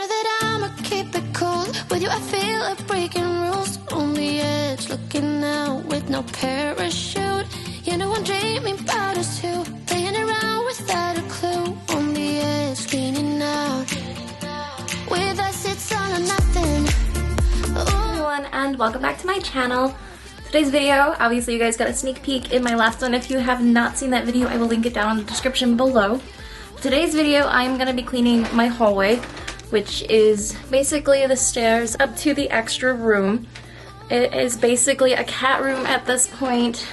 know that I'ma keep it cool. With you I feel like breaking rules. On the edge, looking out with no parachute. You know I'm dreaming about us two, playing around without a clue. On the edge, leaning out. With us it's all or nothing. Hello everyone and welcome back to my channel. Today's video, obviously you guys got a sneak peek in my last one. If you have not seen that video, I will link it down in the description below. Today's video, I'm going to be cleaning my hallway, which is basically the stairs up to the extra room. It is basically a cat room at this point.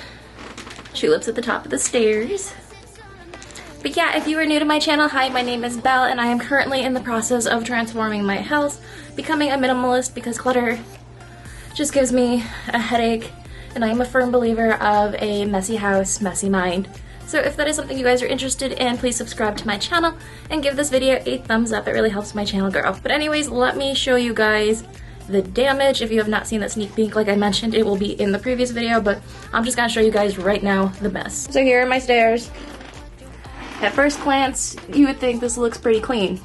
She lives at the top of the stairs. But yeah, if you are new to my channel, hi, my name is Belle and I am currently in the process of transforming my house, becoming a minimalist because clutter just gives me a headache and I am a firm believer of a messy house, messy mind. So if that is something you guys are interested in, please subscribe to my channel and give this video a thumbs up. It really helps my channel grow. But anyways, let me show you guys the damage. If you have not seen that sneak peek, like I mentioned, it will be in the previous video, but I'm just gonna show you guys right now the mess. So here are my stairs. At first glance, you would think this looks pretty clean.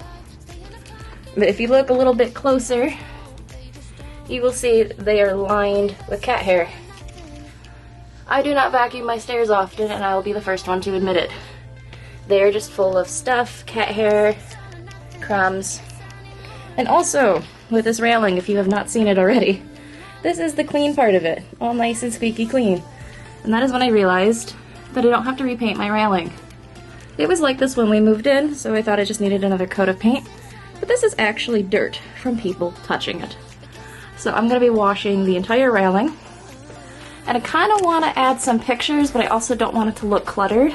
But if you look a little bit closer, you will see they are lined with cat hair. I do not vacuum my stairs often, and I will be the first one to admit it. They are just full of stuff, cat hair, crumbs. And also, with this railing, if you have not seen it already, this is the clean part of it, all nice and squeaky clean. And that is when I realized that I don't have to repaint my railing. It was like this when we moved in, so I thought I just needed another coat of paint. But this is actually dirt from people touching it. So I'm going to be washing the entire railing. And I kind of want to add some pictures, but I also don't want it to look cluttered.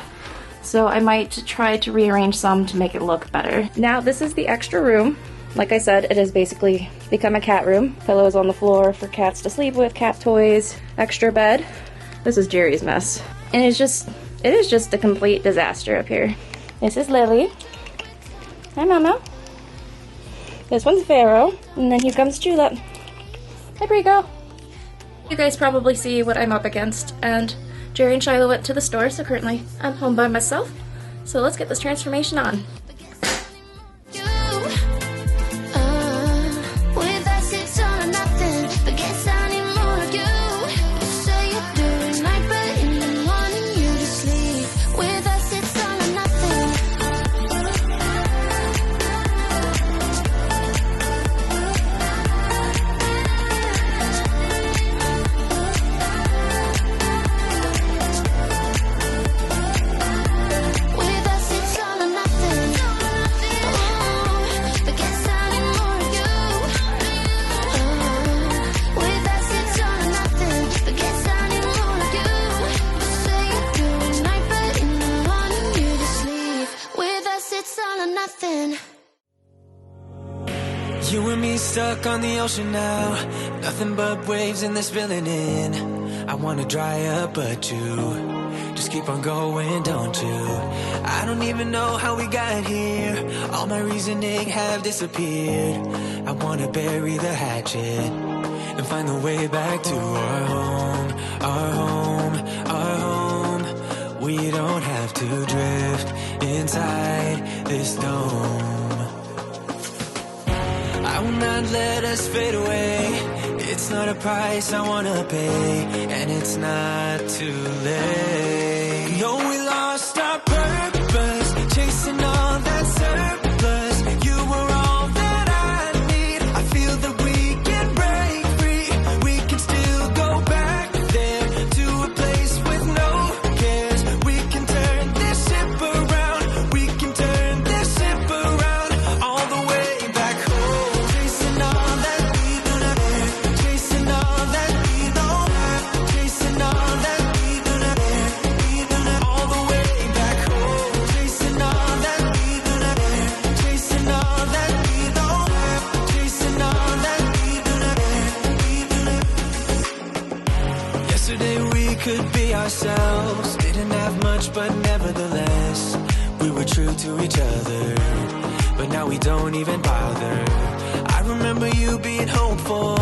So I might try to rearrange some to make it look better. Now this is the extra room. Like I said, it has basically become a cat room. Pillows on the floor for cats to sleep with, cat toys, extra bed. This is Jerry's mess. And it is just a complete disaster up here. This is Lily. Hi Mama. This one's Pharaoh. And then here comes Julep. Hi pretty girl. You guys probably see what I'm up against, and Jerry and Shiloh went to the store, so currently I'm home by myself. So let's get this transformation on. You and me stuck on the ocean now, nothing but waves and they're spilling in. I wanna dry up but you just keep on going, don't you? I don't even know how we got here, all my reasoning have disappeared. I wanna bury the hatchet and find the way back to our home, our home, our home. We don't have to drift inside this dome. I will not let us fade away. It's not a price I wanna pay, and it's not too late. No, we lost our purpose, chasing all that surplus. You were all that I need. I feel that we can break free. We can still go back there to a place with no cares. We can turn this ship around. We can turn this ship around all the way back home. Could be ourselves, didn't have much but nevertheless we were true to each other, but now we don't even bother. I remember you being hopeful,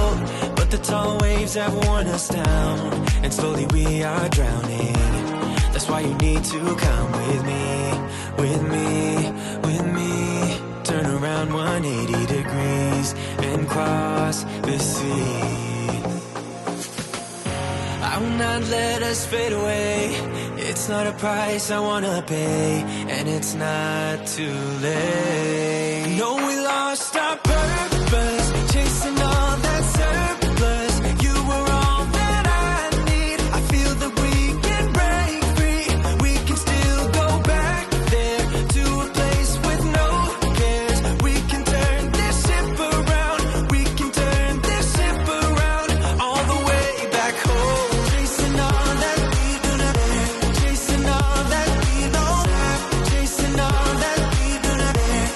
but the tall waves have worn us down, and slowly we are drowning. That's why you need to come with me, with me, with me. Turn around 180 degrees. seas and cross the sea. I will not let us fade away. It's not a price I wanna pay, and it's not too late. No, we lost our purpose, chasing all that surplus. You were all that I need. I feel that we can break free. We can still go back there to a place with no cares. We can turn this ship around. We can turn this ship around all the way back home. Chasing all that we do not have, chasing all that we don't have, chasing all that we do not have,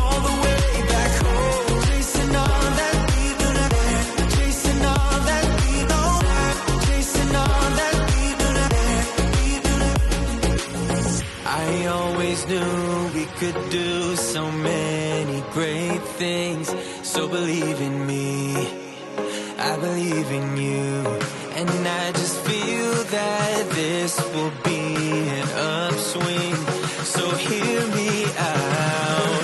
all the way back home. Chasing all that we do not have, chasing all that we don't have, chasing all that we do not have, I always knew we could do so many great things. So believe in me, I believe in you, and I just feel that this will be an upswing. So hear me out.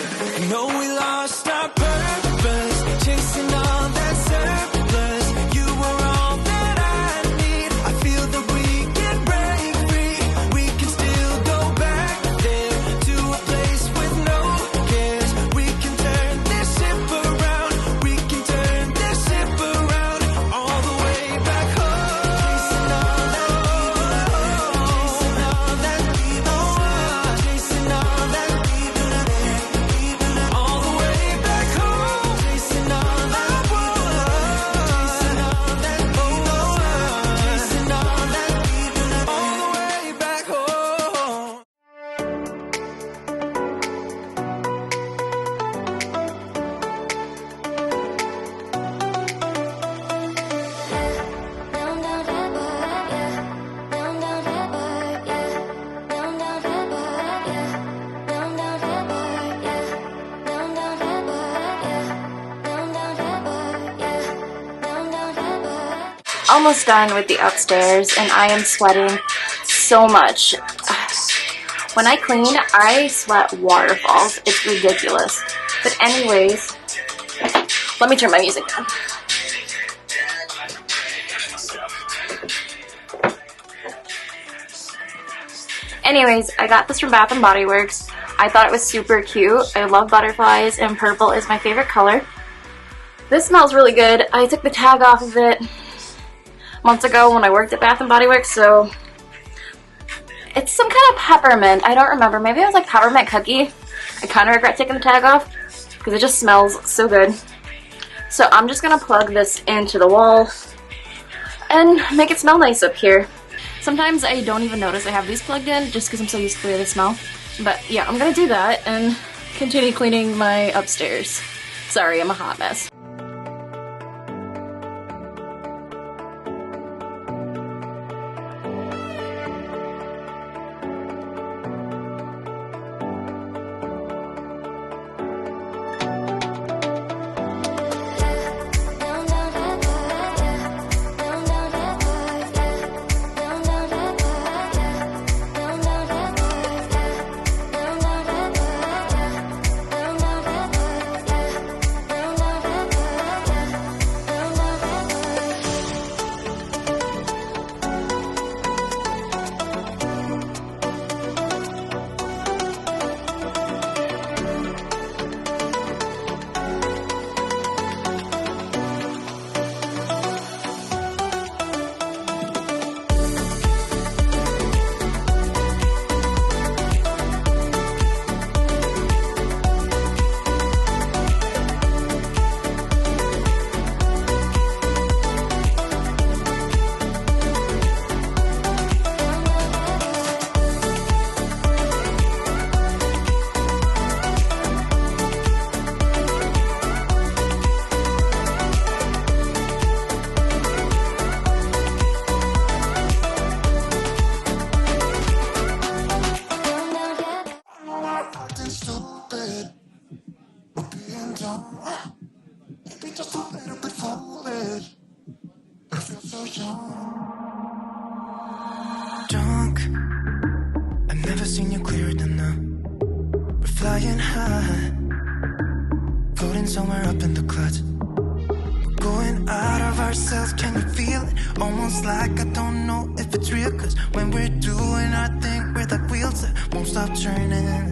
No, we lost our purpose, chasing all that surplus. You were all that I need. I feel that we can break free. We can still go back there to a place with no cares. We can turn this ship around. We can turn this ship around all the way back home. Chasing all that we don't have, chasing all that we do not have, all the way back home. Chasing all that we chasing all that we don't have, chasing all that we do not have, all the way back home. Down, down, head bar, yeah. Down, down, head bar, yeah. Down, down, head bar, yeah. Down, down, head bar, yeah. Down, down, head bar, yeah. Down, down, head bar, yeah. Down, down, head bar. Almost done with the upstairs, and I am sweating so much. When I clean, I sweat waterfalls. It's ridiculous. But anyways, let me turn my music down. Anyways, I got this from Bath & Body Works. I thought it was super cute. I love butterflies, and purple is my favorite color. This smells really good. I took the tag off of it months ago when I worked at Bath & Body Works, so it's some kind of peppermint. I don't remember. Maybe it was like peppermint cookie. I kind of regret taking the tag off because it just smells so good. So I'm just going to plug this into the wall and make it smell nice up here. Sometimes I don't even notice I have these plugged in just because I'm so used to the way they smell. But yeah, I'm going to do that and continue cleaning my upstairs. Sorry, I'm a hot mess. Down, down, head bar, yeah. Down, down, head bar, yeah. Down, down, head bar, yeah. Down, down, head bar, yeah. Down, down, head bar, yeah. Down, down, head bar, yeah. Down, down, head bar, yeah. Down, down, head Drunk, I've never seen you clearer than now. We're flying high, floating somewhere we're up in the clutch. We're going out of ourselves, can you feel it? Almost like I don't know if it's real, cause when we're doing our thing, we're the wheels that won't stop turning.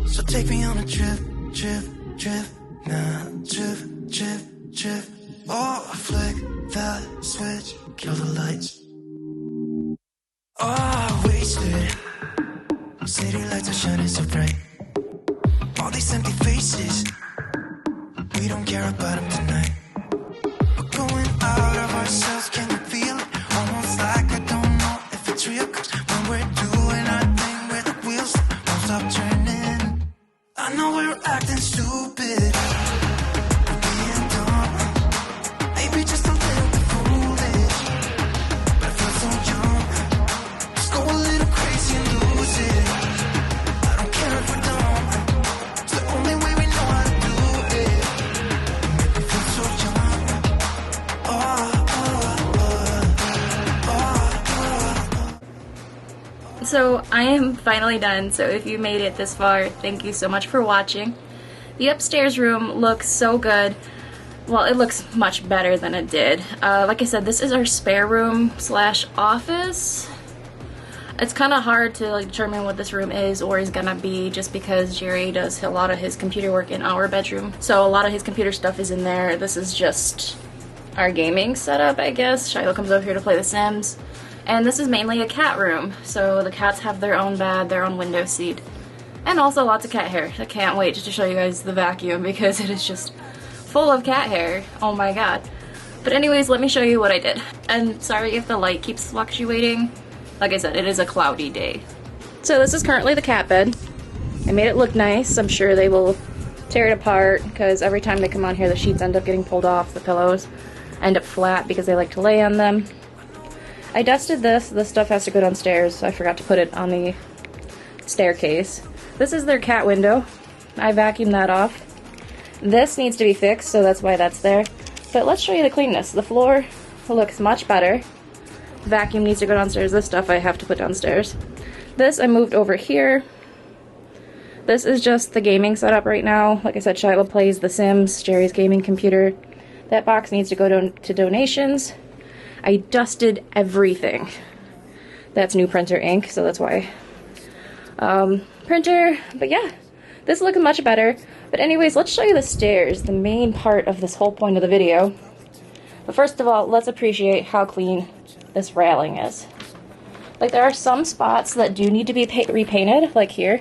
So take me on a trip, trip, trip, now trip, trip, trip. Oh, flick the switch, kill the lights. Oh, wasted. City lights are shining so bright. All these empty faces, we don't care about them tonight. We're going out of ourselves, can you feel it? Almost like I don't know if it's real, cause when we're doing our thing, we're the wheels that won't stop turning. I know we're acting stupid, we're being dumb, maybe just a little bit foolish, but I feel so young. Just go a little crazy and lose it. I don't care if we're dumb, it's the only way we know how to do it. Make me feel so young. So I am finally done, so if you made it this far, thank you so much for watching. The upstairs room looks so good. Well, it looks much better than it did. Like I said, this is our spare room slash office. It's kind of hard to like determine what this room is or is gonna be, just because Jerry does a lot of his computer work in our bedroom. So a lot of his computer stuff is in there. This is just our gaming setup, I guess. Shiloh comes over here to play The Sims. And this is mainly a cat room, so the cats have their own bed, their own window seat, and also lots of cat hair. I can't wait to show you guys the vacuum because it is just full of cat hair. Oh my god. But anyways, let me show you what I did. And sorry if the light keeps fluctuating. Like I said, it is a cloudy day. So this is currently the cat bed. I made it look nice. I'm sure they will tear it apart because every time they come on here the sheets end up getting pulled off, the pillows end up flat because they like to lay on them. I dusted this. This stuff has to go downstairs, so I forgot to put it on the staircase. This is their cat window. I vacuumed that off. This needs to be fixed, so that's why that's there. But let's show you the cleanness. The floor looks much better. Vacuum needs to go downstairs. This stuff I have to put downstairs. This I moved over here. This is just the gaming setup right now. Like I said, Shiloh plays The Sims, Jerry's gaming computer. That box needs to go to donations. I dusted everything. That's new printer ink, so that's why. Printer, but yeah, this is looking much better. But anyways, let's show you the stairs, the main part of this whole point of the video. But first of all, let's appreciate how clean this railing is. Like, there are some spots that do need to be repainted, like here.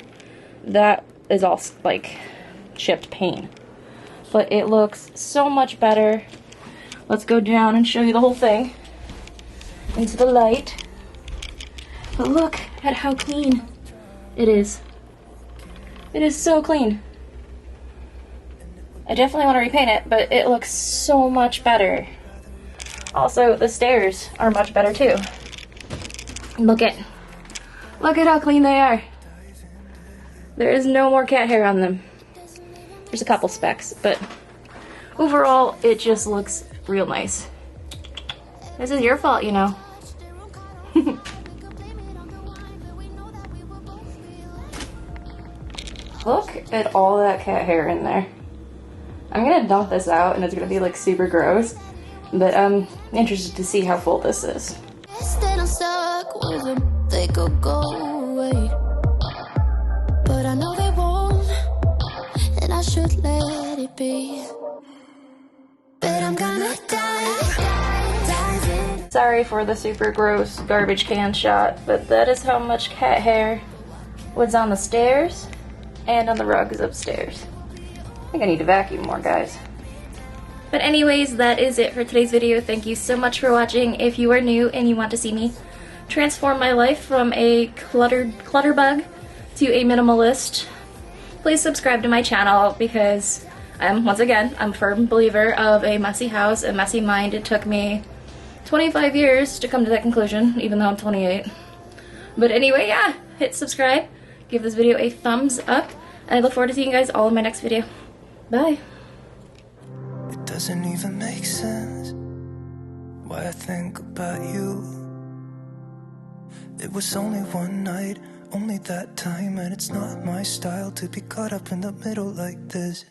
That is all, like, chipped paint. But it looks so much better. Let's go down and show you the whole thing into the light. But look at how clean it is. It is so clean. I definitely want to repaint it, but it looks so much better. Also, the stairs are much better too. Look at how clean they are. There is no more cat hair on them. There's a couple specks, but overall, it just looks real nice. This is your fault, you know. Look at all that cat hair in there. I'm gonna dump this out and it's gonna be like super gross, but I'm interested to see how full this is. Instead I'm stuck with them, they could go away, but I know they won't, and I should let it be. But I'm gonna dive in. Sorry for the super gross garbage can shot, but that is how much cat hair was on the stairs and on the rugs upstairs. I think I need to vacuum more, guys. But anyways, that is it for today's video. Thank you so much for watching. If you are new and you want to see me transform my life from a clutter bug to a minimalist, please subscribe to my channel because once again, I'm a firm believer of a messy house, a messy mind. It took me 25 years to come to that conclusion, even though I'm 28. But anyway, yeah, hit subscribe, give this video a thumbs up, and I look forward to seeing you guys all in my next video. Bye. It doesn't even make sense why I think about you. It was only one night, only that time, and it's not my style to be caught up in the middle like this.